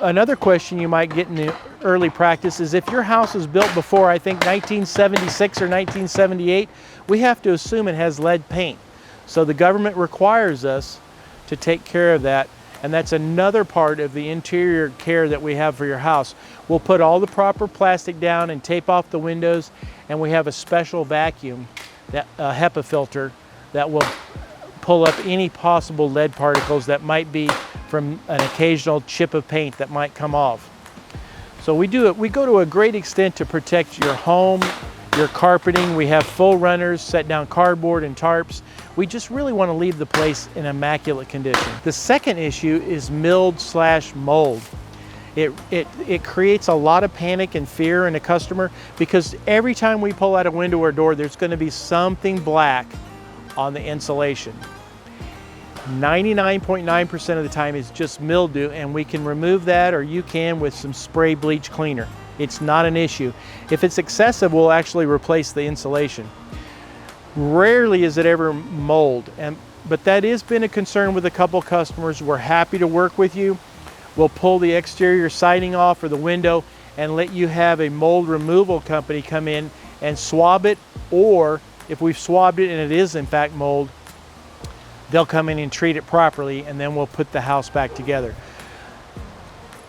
Another question you might get in the early practice is if your house was built before, I think 1976 or 1978, we have to assume it has lead paint. So the government requires us to take care of that, and that's another part of the interior care that we have for your house. We'll put all the proper plastic down and tape off the windows, and we have a special vacuum, that HEPA filter, that will pull up any possible lead particles that might be from an occasional chip of paint that might come off. So we go to a great extent to protect your home, your carpeting. We have full runners, set down cardboard and tarps. We just really want to leave the place in immaculate condition. The second issue is mold. It creates a lot of panic and fear in a customer because every time we pull out a window or door, there's going to be something black on the insulation. 99.9% of the time is just mildew, and we can remove that, or you can with some spray bleach cleaner. It's not an issue. If it's excessive, we'll actually replace the insulation. Rarely is it ever mold, but that has been a concern with a couple customers. We're happy to work with you. We'll pull the exterior siding off or the window and let you have a mold removal company come in and swab it, or if we've swabbed it and it is in fact mold, they'll come in and treat it properly, and then we'll put the house back together.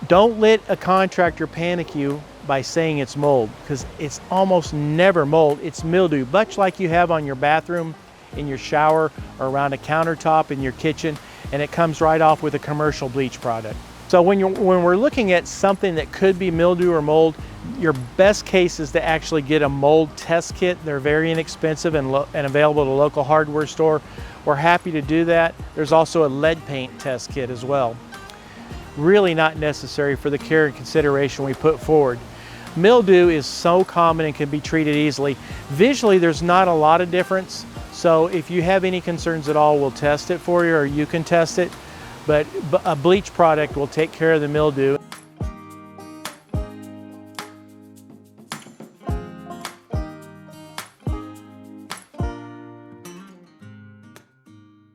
Don't let a contractor panic you by saying it's mold, because it's almost never mold. It's mildew, much like you have on your bathroom, in your shower, or around a countertop in your kitchen, and it comes right off with a commercial bleach product. So when we're looking at something that could be mildew or mold, your best case is to actually get a mold test kit. They're very inexpensive and available at a local hardware store. We're happy to do that. There's also a lead paint test kit as well. Really not necessary for the care and consideration we put forward. Mildew is so common and can be treated easily. Visually, there's not a lot of difference. So if you have any concerns at all, we'll test it for you, or you can test it. But a bleach product will take care of the mildew.